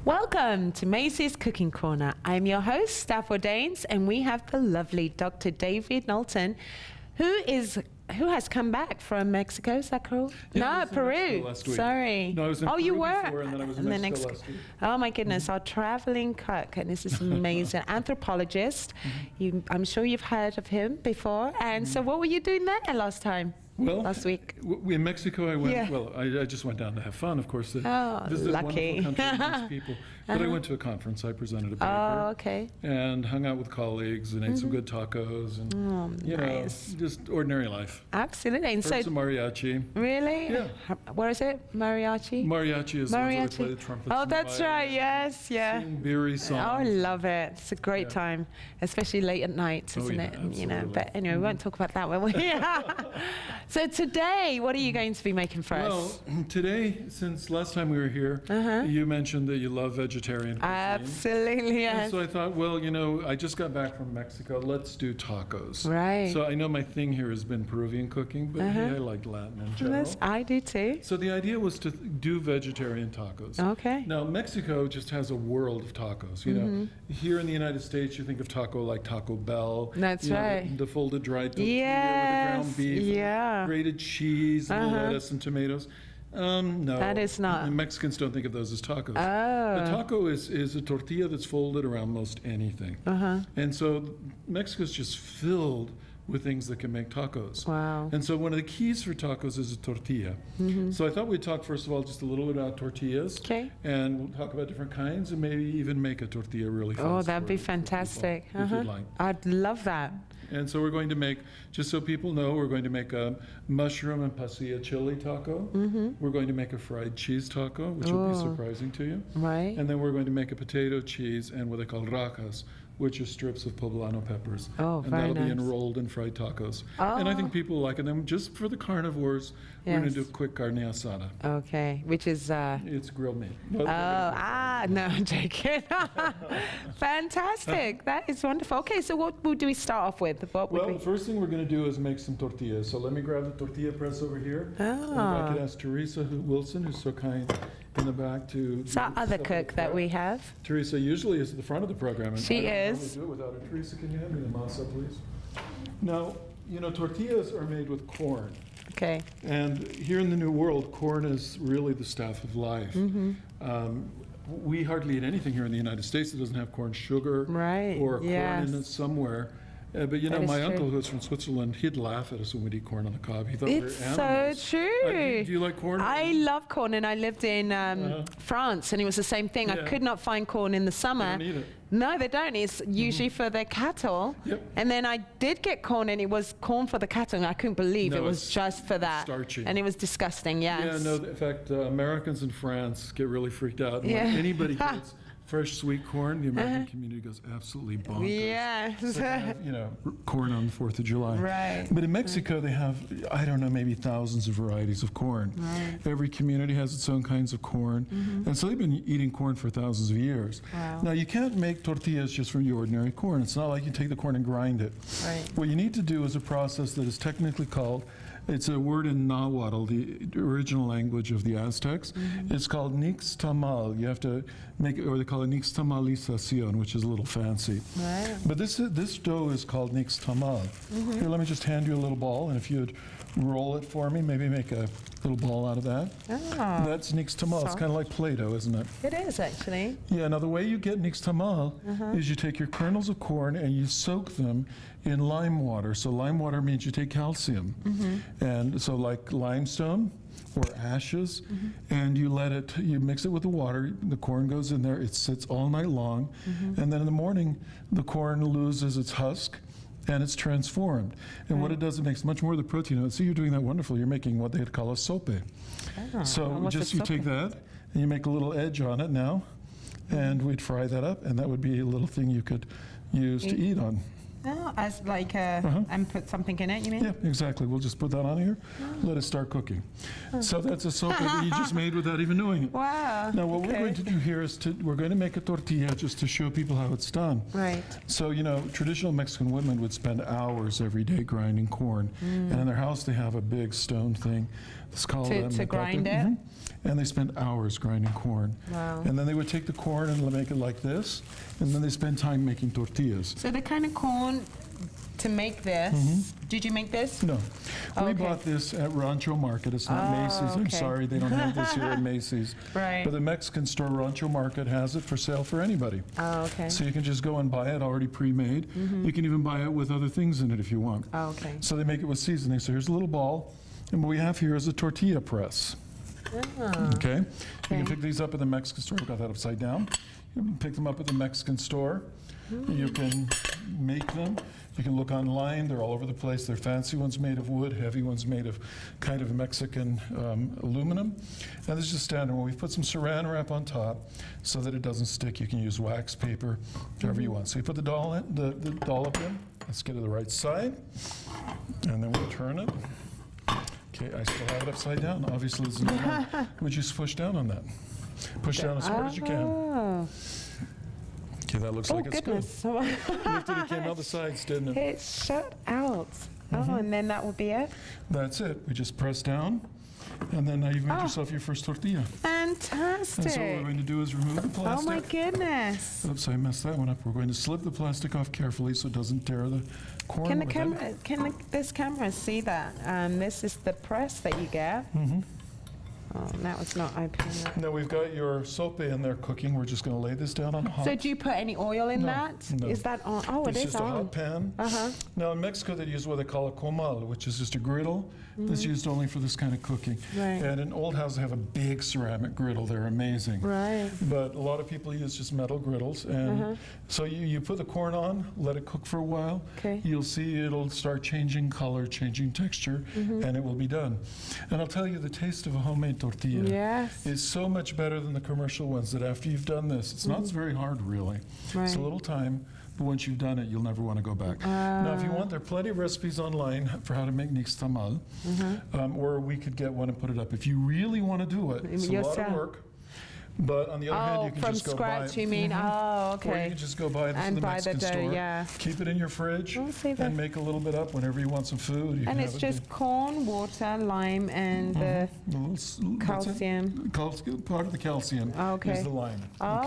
Welcome to Maceys Cooking Corner. I'm your host, Steph Ordains, and we have the lovely Dr. David Knowlton, who has come back from Mexico. Is that correct? Yeah, No, I was in Peru. Mexico last week. Sorry. No, I was in oh, Peru you were. before, and then I was in And then Mexico last week. Oh my goodness, our traveling cook, and this is amazing. Anthropologist. I'm sure you've heard of him before. And so, what were you doing there last time? Well, last week. In Mexico, I went. Yeah. Well, I just went down to have fun, of course. Oh, visited lucky. a wonderful country, nice people. But I went to a conference. I presented a paper. Oh, okay. And hung out with colleagues and ate some good tacos and nice. Just ordinary life. Absolutely. And Heard some mariachi. Really? Yeah. Where is it? Mariachi? Mariachi is the ones where they play the trumpets. Oh, and the that's violin, right. Yes, yeah. sing beery songs. Oh, I love it. It's a great Yeah. time, especially late at night, isn't yeah, it? You know. absolutely. But anyway, we won't talk about that, will we? So today, what are you going to be making for us? Well, today, since last time we were here, you mentioned that you love vegetarian cuisine. Absolutely, And yes. so I thought, well, I just got back from Mexico. Let's do tacos. Right. So I know my thing here has been Peruvian cooking, but hey, I like Latin in general. Yes, I do too. So the idea was to do vegetarian tacos. Okay. Now, Mexico just has a world of tacos. You know, here in the United States, you think of taco like Taco Bell. That's right. The folded dried tortilla Yes, with the ground beef, yeah. grated cheese, and lettuce and tomatoes. No. That is not. Mexicans don't think of those as tacos. Oh. A taco is a tortilla that's folded around most anything. And so Mexico's just filled with things that can make tacos. Wow. And so one of the keys for tacos is a tortilla. So I thought we'd talk first of all just a little bit about tortillas. Okay. And we'll talk about different kinds and maybe even make a tortilla really fast. Oh, that'd for be people, fantastic. if you'd like. I'd love that. And so we're going to make, just so people know, we're going to make a mushroom and pasilla chili taco. We're going to make a fried cheese taco, which will be surprising to you. Right. And then we're going to make a potato cheese and what they call rajas, which are strips of poblano peppers. Oh, and very that'll be nice. enrolled in fried tacos. And I think people like it. And just for the carnivores, we're going to do a quick carne asada. Okay, which is It's grilled meat. no, I'm joking. Fantastic. That is wonderful. Okay, so what do we start off with? What would Well, we... the first thing we're going to do is make some tortillas. So let me grab the tortilla press over here. And if I could ask Teresa Wilson, who's so kind in the back, to... It's our other cook that we have. Teresa usually is at the front of the program. And She I don't is. normally do it without her. Teresa, can you hand me the masa, please? Now, tortillas are made with corn. Okay. And here in the New World, corn is really the staff of life. We hardly eat anything here in the United States that doesn't have corn sugar Right, or corn yes. in it somewhere. But That is my true. uncle, who's from Switzerland, he'd laugh at us when we'd eat corn on the cob. He thought we were It's animals. so true. Do you like corn? I love corn, and I lived in France, and it was the same thing. I Yeah. could not find corn in the summer. They don't eat it. No, they don't. It's usually for their cattle. Yep. And then I did get corn, and it was corn for the cattle, and I couldn't believe No, it was it's just for that. starchy. And it was disgusting, yes. Yeah, no, in fact, Americans in France get really freaked out. And Yeah. when anybody gets fresh sweet corn, the American community goes absolutely bonkers. Yes. It's like, corn on the 4th of July. Right. But in Mexico, they have, I don't know, maybe thousands of varieties of corn. Right. Every community has its own kinds of corn. And so they've been eating corn for thousands of years. Wow. Now, you can't make tortillas just from your ordinary corn. It's not like you take the corn and grind it. Right. What you need to do is a process that is technically called, it's a word in Nahuatl, the original language of the Aztecs. It's called nixtamal. You have to make it, or they call it nixtamalización, which is a little fancy. Right. But this dough is called nixtamal. Here, let me just hand you a little ball, and if you'd roll it for me, maybe make a little ball out of that. Oh, That's nixtamal. It's Soft. kind of like Play-Doh, isn't it? it is, actually. Yeah, now the way you get nixtamal is you take your kernels of corn and you soak them in lime water. So lime water means you take calcium. And so like limestone or ashes, and you mix it with the water, the corn goes in there, it sits all night long, and then in the morning, the corn loses its husk, and it's transformed. And what it does, it makes much more of the protein. And so you're doing that wonderful. You're making what they'd call a sope. So what's a just you take sope? that, and you make a little edge on it now, and we'd fry that up, and that would be a little thing you could use to eat on. Oh, as like and put something in it, you mean? Yeah, exactly. We'll just put that on here, let it start cooking. So that's a sopa that you just made without even knowing it. Wow. Now what we're okay. going to do here is we're going to make a tortilla just to show people how it's done. Right. So, traditional Mexican women would spend hours every day grinding corn. And in their house they have a big stone thing. It's called To grind it? and they spend hours grinding corn. Wow. And then they would take the corn and make it like this, and then they spend time making tortillas. So the kind of corn to make this, did you make this? No. Oh, We okay. bought this at Rancho Market. It's not Oh, Macy's. I'm okay. sorry, they don't have this here at Macy's. Right. But the Mexican store, Rancho Market, has it for sale for anybody. Oh, okay. So you can just go and buy it already pre-made. You can even buy it with other things in it if you want. Oh, okay. So they make it with seasoning. So here's a little ball, and what we have here is a tortilla press. Okay? You can Okay. pick these up at the Mexican store. I've got that upside down. You can pick them up at the Mexican store. You can make them. You can look online. They're all over the place. They're fancy ones made of wood, heavy ones made of kind of Mexican aluminum. And this is just standard one. We've put some saran wrap on top so that it doesn't stick. You can use wax paper, whatever you want. So you put the dollop in. Let's get to the right side. And then we'll turn it. Okay, I still have it upside down. Obviously, it's not. Would you just push down on that? Push down as hard as you can. Oh, Okay, that looks oh like it's good. goodness. Lifted, it came out the sides, didn't it? It shut out. Oh, and then that would be it? That's it. We just press down, and then now you've made Oh. yourself your first tortilla. Fantastic. And so what we're going to do is remove the Oh plastic. my goodness. Oops, I messed that one up. We're going to slip the plastic off carefully so it doesn't tear the corn Can the with camera, this camera see that? This is the press that you get. Oh, now it's not opening up. Now we've got your sope in there cooking. We're just going to lay this down on hot. So do you put any oil in No, that? no. Is that on? Oh, It's it is just a on. hot pan. Uh-huh. Now in Mexico they use what they call a comal, which is just a griddle that's used only for this kind of cooking. Right. And in old houses they have a big ceramic griddle. They're amazing. Right. But a lot of people use just metal griddles. And so you put the corn on, let it cook for a while. Okay. You'll see it'll start changing color, changing texture, and it will be done. And I'll tell you, the taste of a homemade tortilla Yes. is so much better than the commercial ones that after you've done this, it's not very hard really. It's Right. a little time, but once you've done it, you'll never want to go back. Now, if you want, there are plenty of recipes online for how to make nixtamal, or we could get one and put it up. If you really want to do it, it's a lot of Yourself. work. But on the other hand, Oh, you can from just go buy scratch, it. you mean? Oh, Or you okay. can just go buy this And in the buy the Mexican dough, store. yeah. Keep it in your fridge Oh, see that. and make a little bit up whenever you want some food. You And can it's have just corn, water, lime, and the a little what's it? calcium. Part of the calcium Okay. is the lime. Oh.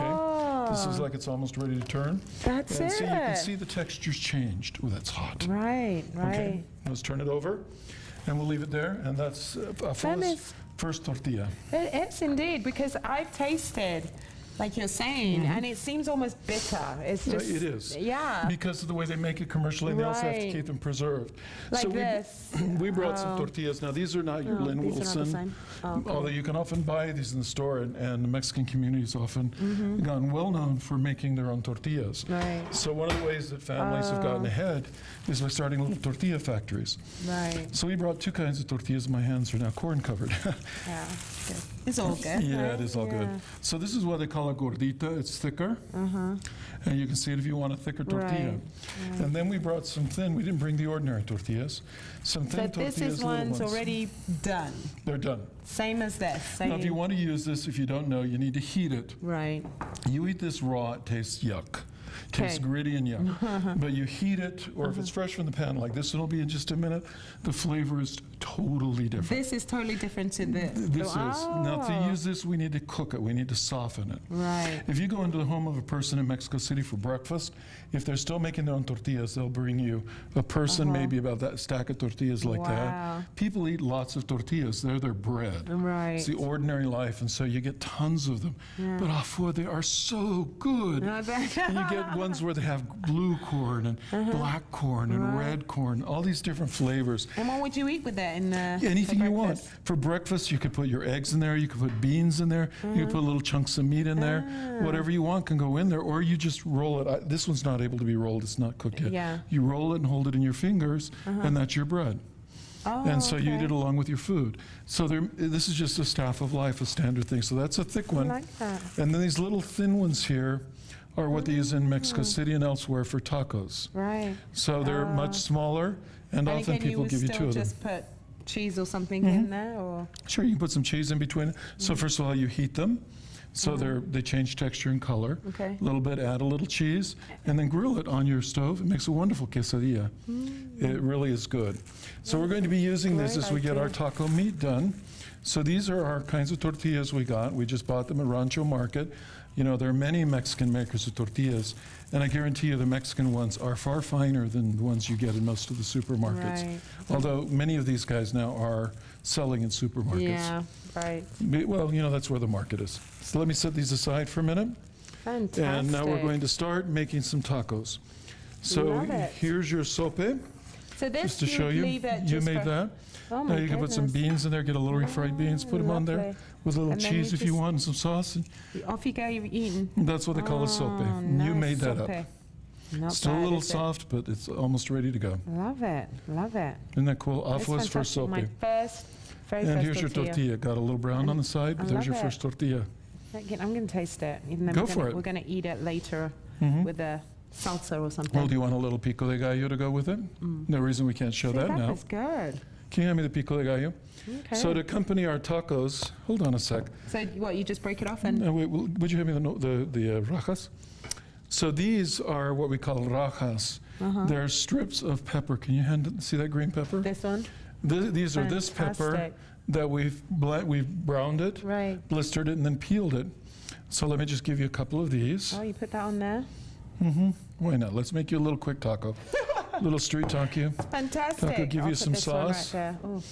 Okay. This is like it's almost ready to turn. That's and it. see, you can see the texture's changed. Oh, that's hot. Right, right. Okay. Let's turn it over, and we'll leave it there. And that's Afo's is- first tortilla. It is indeed, because I've tasted, like you're saying, and it seems almost bitter. It's just. It is. Yeah. Because of the way they make it commercially, and they also have to Right. keep them preserved. Like so this. we brought some tortillas. Now, these are not your Oh, Lynn these are not the Wilson. same. Oh, okay. Although you can often buy these in the store, and the Mexican community has often gotten well known for making their own tortillas. Right. So one of the ways that families have gotten ahead is by starting little tortilla factories. Right. So we brought two kinds of tortillas. My hands are now corn covered. Yeah. Good. It's all good. Yeah, right? it is all good. Yeah. So this is what they call a gordita. It's thicker. And you can see it if you want a thicker tortilla. Right, And then we brought some thin. We didn't bring the ordinary tortillas. Some So thin tortillas, this is little one's ones. already done. They're done. Same as this. Same. Now, if you want to use this, if you don't know, you need to heat it. Right. You eat this raw, it tastes yuck. Tastes Okay. gritty and yuck. But you heat it, or if it's fresh from the pan like this, it'll be in just a minute. The flavor is totally different. This is totally different to this. This is. Now, to use this, we need to cook it. We need to soften it. Right. If you go into the home of a person in Mexico City for breakfast, if they're still making their own tortillas, they'll bring you a person, maybe about that stack of tortillas like Wow. that. People eat lots of tortillas. They're their bread. Right. It's the ordinary life, and so you get tons of them. But Afua, they are so good. I bet. And you get ones where they have blue corn and black corn and red corn, all these different flavors. And what would you eat with it in Anything for you want. breakfast? For breakfast, you could put your eggs in there, you could put beans in there, you could put little chunks of meat in there. Whatever you want can go in there, or you just roll it. This one's not able to be rolled, it's not cooked yet. Yeah. You roll it and hold it in your fingers, and that's your bread. Oh, And so you eat okay. it along with your food. So this is just a staff of life, a standard thing. So that's a thick I one. like that. And then these little thin ones here are what they use in Mexico City and elsewhere for tacos. Right. So they're much smaller, and often again, people would give you still two of them. just put cheese or something in there, or Sure, you can put some cheese in between. So first of all, you heat them. So they change texture and color. Okay. A little bit, add a little cheese, and then grill it on your stove. It makes a wonderful quesadilla. It really is good. So we're going to be using this Great as we get our idea. taco meat done. So these are our kinds of tortillas we got. We just bought them at Rancho Market. You know, there are many Mexican makers of tortillas, and I guarantee you the Mexican ones are far finer than the ones you get in most of the supermarkets. Right. Although many of these guys now are selling in supermarkets. Yeah, right. Well, you know, that's where the market is. So let me set these aside for a minute. Fantastic. And now we're going to start making some tacos. So Love it. here's your sope, So this just to you show would you. leave it You just made for- that. Oh Now my you can put some goodness. beans in there, get a little refried beans, put them on there lovely. with a little And then cheese you if you just- want and some sauce. And Off you go, you've eaten. that's what they call a sope. Oh, You nice made that sope. up. Not Still a bad, little is it? soft, but it's almost ready to go. Love it, love it. Isn't that cool? That's Afua's for fantastic. sope. My very And first here's your tortilla. Got a little brown on the side, but I there's your love it. first tortilla. Again, I'm going to taste it. Even though Go we're for gonna, it. We're going to eat it later Mhm. with a salsa or something. Well, do you want a little pico de gallo to go with it? No reason we can't show See, that now. is good. Can you hand me the pico de gallo? Okay. So to accompany our tacos, hold on a sec. So what, you just break it off and... Wait, would you hand me the rajas? So these are what we call rajas. They're strips of pepper. Can you see that green pepper? This one? These are this pepper Fantastic. that we've browned it, Right. blistered it, and then peeled it. So let me just give you a couple of these. Oh, you put that on there? Why not? Let's make you a little quick taco. Little street taco. Fantastic. Taco, give I'll you put some this one sauce. Right there. Oh,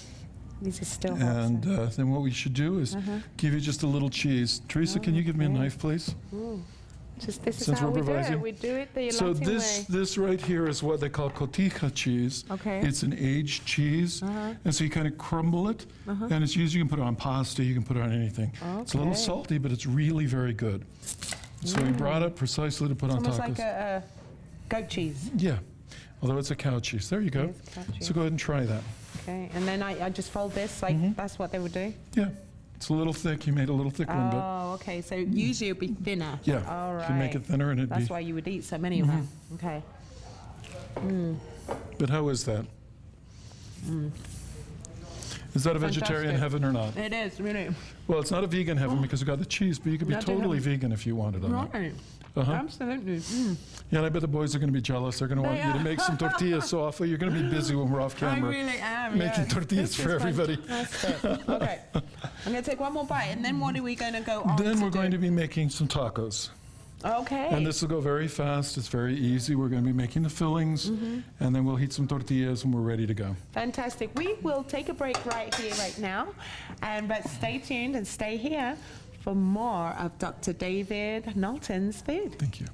these are still hot. And so- then what we should do is give you just a little cheese. Teresa, can you give me a Okay. knife, please? Ooh. This is Since how we're we do it. improvising. We do it the So Latin way. this right here is what they call cotija cheese. Okay. It's an aged cheese. And so you kind of crumble it, and it's used, you can put it on pasta, you can put it on anything. It's a little Okay. salty, but it's really very good. So we brought it precisely to put on Almost tacos. like a goat cheese. Yeah, although it's a cow cheese. There you go. It is cow cheese. So go ahead and try that. Okay, and then I just fold this, like that's what they would do? Yeah, it's a little thick. You made a little thick one, but Oh, okay, so usually it would be thinner. yeah, All right. you can make it thinner and it'd That's be. why you would eat so many of them. Okay. But how is that? Is that a vegetarian Fantastic. heaven or not? It is, really. Well, it's not a vegan heaven because we got the cheese, but you could be Not a totally heaven. vegan if you wanted on that. Right. Uh-huh. Absolutely. Yeah, and I bet the boys are going to be jealous. They're going to want you to are. make some tortillas. So Afa, you're going to be busy when we're off I camera. really am. making yes. tortillas This for is everybody. fantastic. Okay. I'm going to take one more bite, and then what are we going to go on Then to we're going to do? be making some tacos. Okay. And this will go very fast. It's very easy. We're going to be making the fillings, and then we'll heat some tortillas, and we're ready to go. Fantastic. We will take a break right here, right now. But stay tuned and stay here for more of Dr. David Knowlton's food. Thank you.